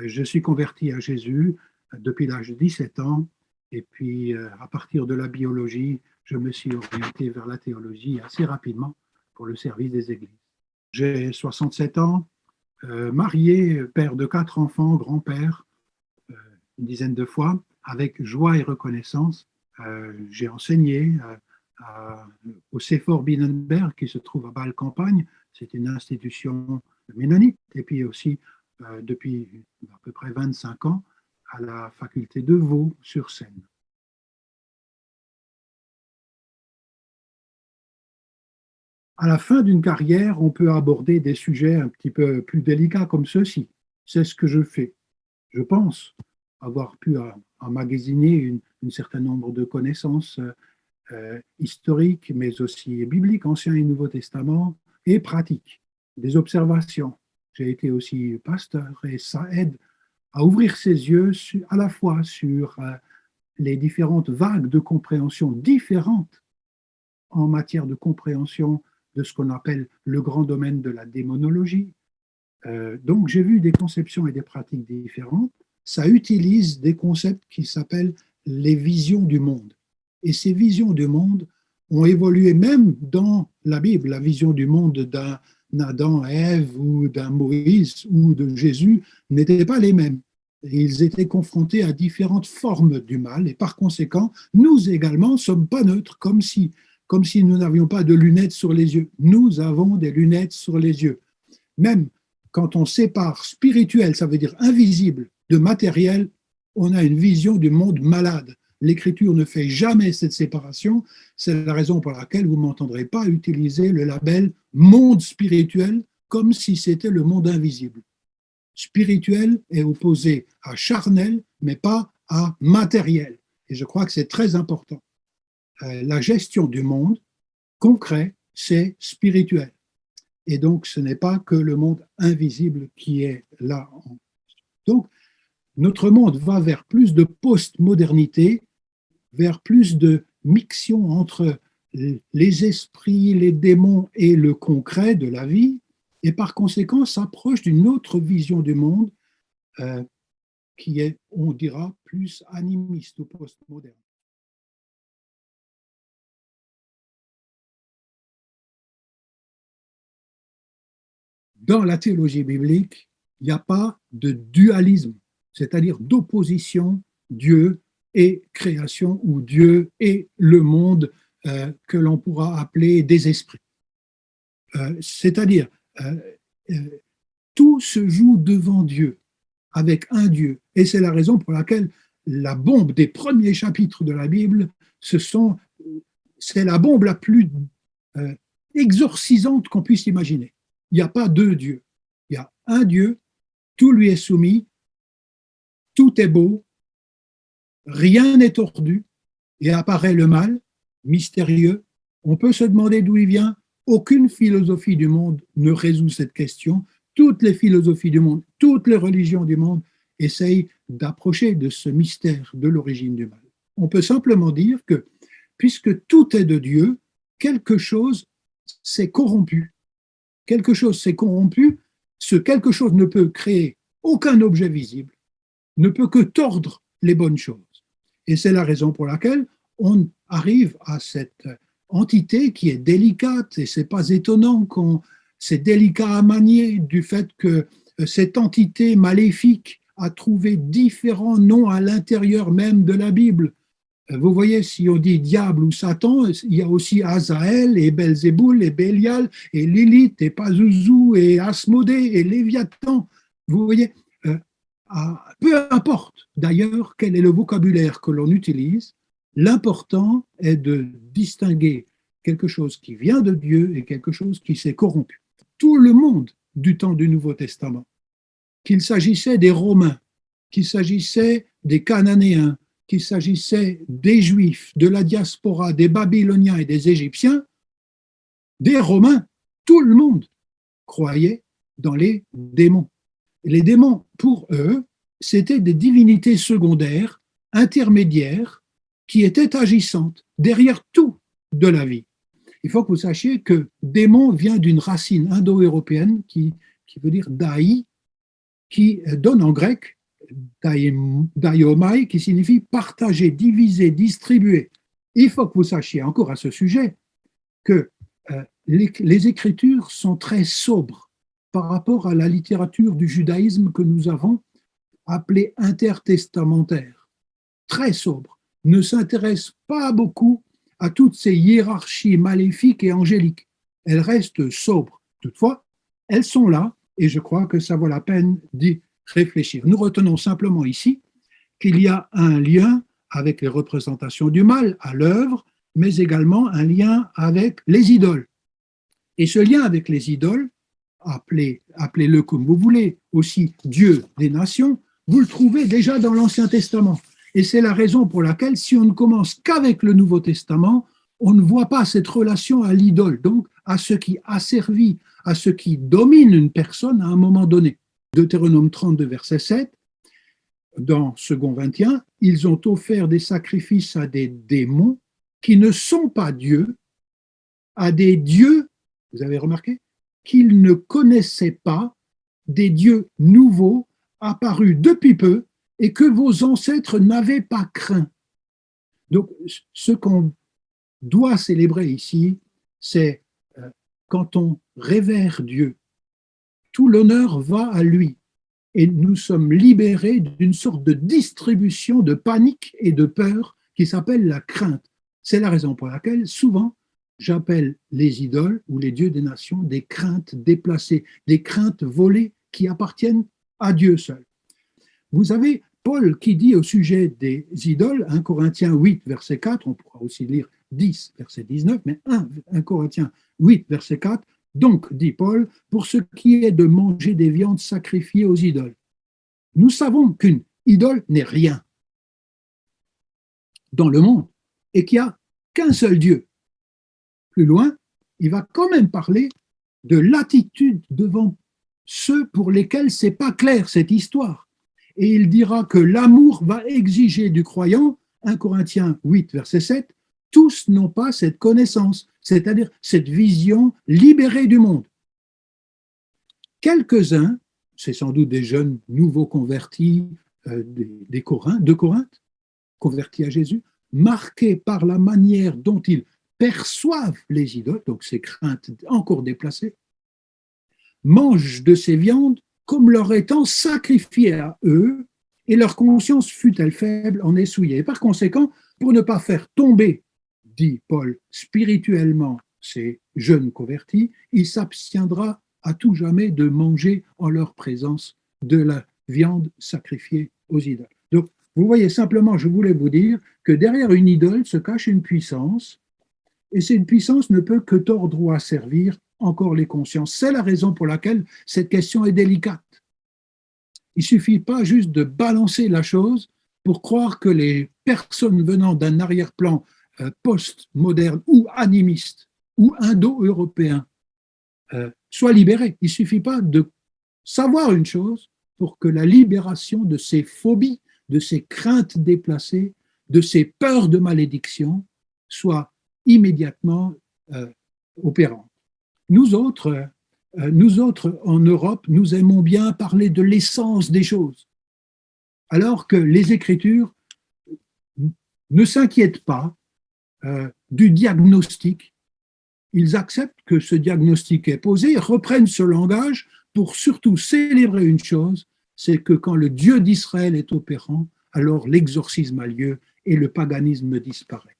Je suis converti à Jésus depuis l'âge de 17 ans. Et puis, à partir de la biologie, je me suis orienté vers la théologie assez rapidement pour le service des églises. J'ai 67 ans, marié, père de 4 enfants, grand-père, une dizaine de fois, avec joie et reconnaissance. J'ai enseigné au Sefor Binnenberg, qui se trouve à Bâle-Campagne. C'est une institution ménonite. Et puis aussi, depuis à peu près 25 ans, à la faculté de Vaux-sur-Seine. À la fin d'une carrière, on peut aborder des sujets un petit peu plus délicats comme ceux-ci. C'est ce que je fais. Je pense avoir pu emmagasiner un certain nombre de connaissances historiques, mais aussi bibliques, Ancien et Nouveau Testament, et pratiques, des observations. J'ai été aussi pasteur et ça aide à ouvrir ses yeux à la fois sur les différentes vagues de compréhension différentes en matière de compréhension de ce qu'on appelle le grand domaine de la démonologie. Donc j'ai vu des conceptions et des pratiques différentes. Ça utilise des concepts qui s'appellent les visions du monde. Et ces visions du monde ont évolué même dans la Bible. La vision du monde d'un Adam, Ève ou d'un Moïse ou de Jésus n'étaient pas les mêmes. Ils étaient confrontés à différentes formes du mal et par conséquent, nous également ne sommes pas neutres, comme si nous n'avions pas de lunettes sur les yeux. Nous avons des lunettes sur les yeux. Même quand on sépare spirituel, ça veut dire invisible, de matériel, on a une vision du monde malade. L'Écriture ne fait jamais cette séparation. C'est la raison pour laquelle vous ne m'entendrez pas utiliser le label monde spirituel comme si c'était le monde invisible. Spirituel est opposé à charnel, mais pas à matériel. Et je crois que c'est très important. La gestion du monde concret, c'est spirituel. Et donc, ce n'est pas que le monde invisible qui est là. Donc, notre monde va vers plus de post-modernité, vers plus de mixion entre les esprits, les démons et le concret de la vie, et par conséquent s'approche d'une autre vision du monde qui est, on dira, plus animiste ou post-moderne. Dans la théologie biblique, il n'y a pas de dualisme, c'est-à-dire d'opposition Dieu et création ou Dieu et le monde que l'on pourra appeler des esprits. C'est-à-dire, tout se joue devant Dieu, avec un Dieu. Et c'est la raison pour laquelle la bombe des premiers chapitres de la Bible, c'est la bombe la plus exorcisante qu'on puisse imaginer. Il n'y a pas deux dieux. Il y a un Dieu, tout lui est soumis, tout est beau, rien n'est tordu, et apparaît le mal, mystérieux. On peut se demander d'où il vient. Aucune philosophie du monde ne résout cette question. Toutes les philosophies du monde, toutes les religions du monde essayent d'approcher de ce mystère de l'origine du mal. On peut simplement dire que, puisque tout est de Dieu, quelque chose s'est corrompu. Quelque chose s'est corrompu, ce quelque chose ne peut créer aucun objet visible, ne peut que tordre les bonnes choses. Et c'est la raison pour laquelle on arrive à cette entité qui est délicate, et c'est pas étonnant c'est délicat à manier du fait que cette entité maléfique a trouvé différents noms à l'intérieur même de la Bible. Vous voyez, si on dit diable ou Satan, il y a aussi Azaël et Belzéboul et Bélial et Lilith et Pazuzu et Asmodée et Léviathan. Vous voyez, peu importe d'ailleurs quel est le vocabulaire que l'on utilise, l'important est de distinguer quelque chose qui vient de Dieu et quelque chose qui s'est corrompu. Tout le monde du temps du Nouveau Testament, qu'il s'agissait des Romains, qu'il s'agissait des Cananéens, qu'il s'agissait des Juifs, de la diaspora, des Babyloniens et des Égyptiens, des Romains, tout le monde croyait dans les démons. Et les démons, pour eux, c'était des divinités secondaires, intermédiaires, qui étaient agissantes derrière tout de la vie. Il faut que vous sachiez que démon vient d'une racine indo-européenne qui veut dire daï, qui donne en grec daiomai, qui signifie partager, diviser, distribuer. Il faut que vous sachiez encore à ce sujet que les Écritures sont très sobres par rapport à la littérature du judaïsme que nous avons appelée intertestamentaire. Très sobre, ne s'intéresse pas beaucoup à toutes ces hiérarchies maléfiques et angéliques. Elles restent sobres. Toutefois, elles sont là et je crois que ça vaut la peine d'y réfléchir. Nous retenons simplement ici qu'il y a un lien avec les représentations du mal à l'œuvre, mais également un lien avec les idoles. Et ce lien avec les idoles, appelez-le comme vous voulez, aussi Dieu des nations, vous le trouvez déjà dans l'Ancien Testament. Et c'est la raison pour laquelle, si on ne commence qu'avec le Nouveau Testament, on ne voit pas cette relation à l'idole, donc à ce qui asservit, à ce qui domine une personne à un moment donné. Deutéronome 32, verset 7, dans second 21, ils ont offert des sacrifices à des démons qui ne sont pas dieux, à des dieux, vous avez remarqué, qu'ils ne connaissaient pas, des dieux nouveaux apparus depuis peu et que vos ancêtres n'avaient pas craint. Donc, ce qu'on doit célébrer ici, c'est quand on révère Dieu, tout l'honneur va à lui. Et nous sommes libérés d'une sorte de distribution de panique et de peur qui s'appelle la crainte. C'est la raison pour laquelle, souvent, j'appelle les idoles ou les dieux des nations des craintes déplacées, des craintes volées qui appartiennent à Dieu seul. Vous avez Paul qui dit au sujet des idoles, 1 Corinthiens 8, verset 4, on pourra aussi lire 10, verset 19, mais 1 Corinthiens 8, verset 4, donc, dit Paul, pour ce qui est de manger des viandes sacrifiées aux idoles. Nous savons qu'une idole n'est rien dans le monde et qu'il n'y a qu'un seul Dieu. Plus loin, il va quand même parler de l'attitude devant ceux pour lesquels c'est pas clair cette histoire. Et il dira que l'amour va exiger du croyant, 1 Corinthiens 8, verset 7, tous n'ont pas cette connaissance, c'est-à-dire cette vision libérée du monde. Quelques-uns, c'est sans doute des jeunes nouveaux convertis de Corinthe, convertis à Jésus, marqués par la manière dont ils perçoivent les idoles, donc ces craintes encore déplacées, mangent de ces viandes comme leur étant sacrifiées à eux, et leur conscience fut-elle faible, en est souillée. Par conséquent, pour ne pas faire tomber, dit Paul, spirituellement ces jeunes convertis, il s'abstiendra à tout jamais de manger en leur présence de la viande sacrifiée aux idoles. Donc, vous voyez, simplement, je voulais vous dire que derrière une idole se cache une puissance, et cette puissance ne peut que tordre ou asservir encore les consciences. C'est la raison pour laquelle cette question est délicate. Il ne suffit pas juste de balancer la chose pour croire que les personnes venant d'un arrière-plan post-moderne ou animiste ou indo-européen soient libérées. Il ne suffit pas de savoir une chose pour que la libération de ces phobies, de ces craintes déplacées, de ces peurs de malédiction soit immédiatement opérante. Nous autres, en Europe, nous aimons bien parler de l'essence des choses, alors que les Écritures ne s'inquiètent pas du diagnostic. Ils acceptent que ce diagnostic est posé, reprennent ce langage pour surtout célébrer une chose, c'est que quand le Dieu d'Israël est opérant, alors l'exorcisme a lieu et le paganisme disparaît.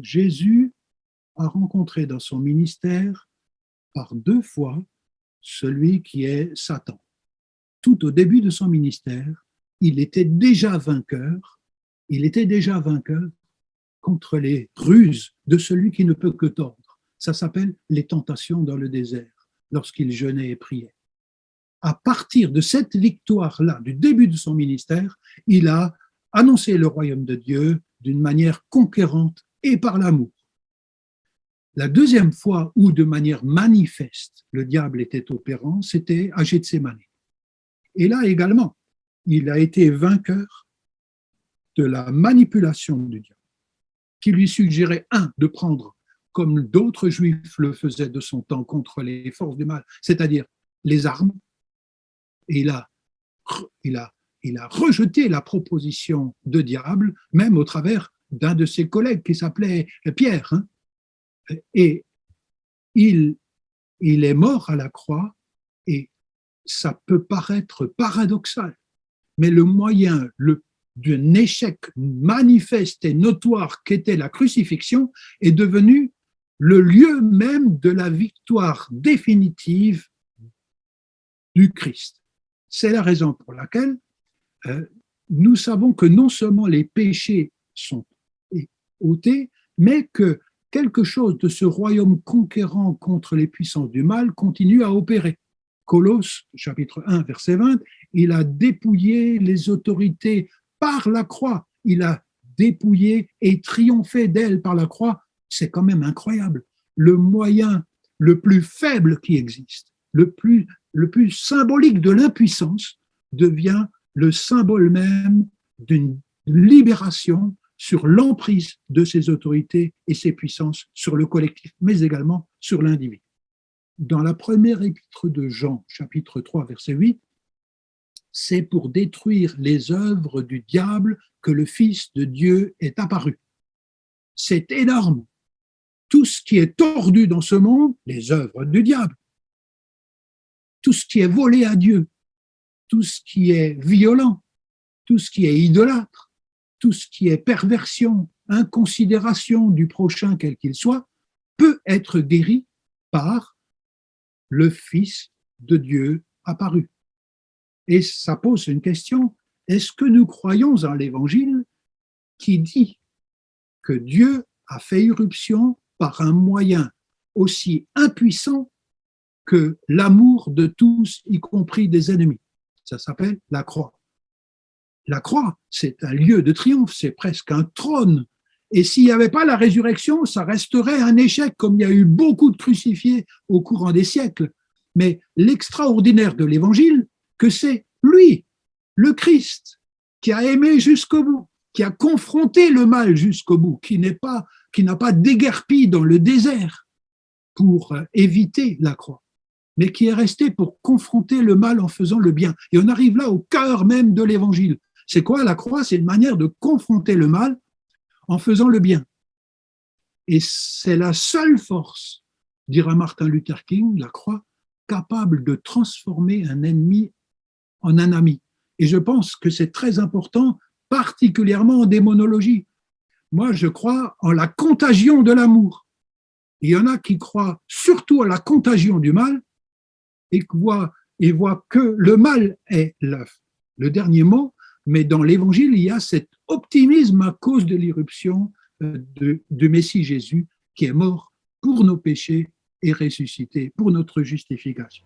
Jésus a rencontré dans son ministère par 2 fois celui qui est Satan. Tout au début de son ministère, il était déjà vainqueur contre les ruses de celui qui ne peut que tordre. Ça s'appelle les tentations dans le désert, lorsqu'il jeûnait et priait. À partir de cette victoire-là, du début de son ministère, il a annoncé le royaume de Dieu d'une manière conquérante et par l'amour. La deuxième fois où, de manière manifeste, le diable était opérant, c'était à Gethsémani. Et là également, il a été vainqueur de la manipulation du diable, qui lui suggérait, de prendre comme d'autres juifs le faisaient de son temps contre les forces du mal, c'est-à-dire les armes. Et il a, il a rejeté la proposition de diable, même au travers d'un de ses collègues qui s'appelait Pierre. Hein. Et il, il est mort à la croix, et ça peut paraître paradoxal, mais le moyen d'un échec manifeste et notoire qu'était la crucifixion est devenu le lieu même de la victoire définitive du Christ. C'est la raison pour laquelle nous savons que non seulement les péchés sont ôtés, mais que quelque chose de ce royaume conquérant contre les puissances du mal continue à opérer. Colosse, chapitre 1, verset 20, il a dépouillé les autorités par la croix. Il a dépouillé et triomphé d'elles par la croix. C'est quand même incroyable. Le moyen le plus faible qui existe, le plus symbolique de l'impuissance, devient le symbole même d'une libération sur l'emprise de ces autorités et ces puissances sur le collectif, mais également sur l'individu. Dans la première épître de Jean, chapitre 3, verset 8, c'est pour détruire les œuvres du diable que le Fils de Dieu est apparu. C'est énorme. Tout ce qui est tordu dans ce monde, les œuvres du diable, tout ce qui est volé à Dieu, tout ce qui est violent, tout ce qui est idolâtre, tout ce qui est perversion, inconsidération du prochain quel qu'il soit, peut être guéri par le Fils de Dieu apparu. Et ça pose une question, est-ce que nous croyons en l'Évangile qui dit que Dieu a fait irruption par un moyen aussi impuissant que l'amour de tous, y compris des ennemis? Ça s'appelle la croix. La croix, c'est un lieu de triomphe, c'est presque un trône. Et s'il n'y avait pas la résurrection, ça resterait un échec, comme il y a eu beaucoup de crucifiés au courant des siècles. Mais l'extraordinaire de l'Évangile, que c'est lui, le Christ, qui a aimé jusqu'au bout, qui a confronté le mal jusqu'au bout, qui n'a pas déguerpi dans le désert pour éviter la croix, mais qui est resté pour confronter le mal en faisant le bien. Et on arrive là au cœur même de l'Évangile. C'est quoi la croix? C'est une manière de confronter le mal en faisant le bien. Et c'est la seule force, dira Martin Luther King, la croix, capable de transformer un ennemi en un ami. Et je pense que c'est très important, particulièrement en démonologie. Moi, je crois en la contagion de l'amour. Il y en a qui croient surtout à la contagion du mal et voient que le mal est le dernier mot, mais dans l'Évangile, il y a cet optimisme à cause de l'irruption du Messie Jésus qui est mort pour nos péchés et ressuscité pour notre justification.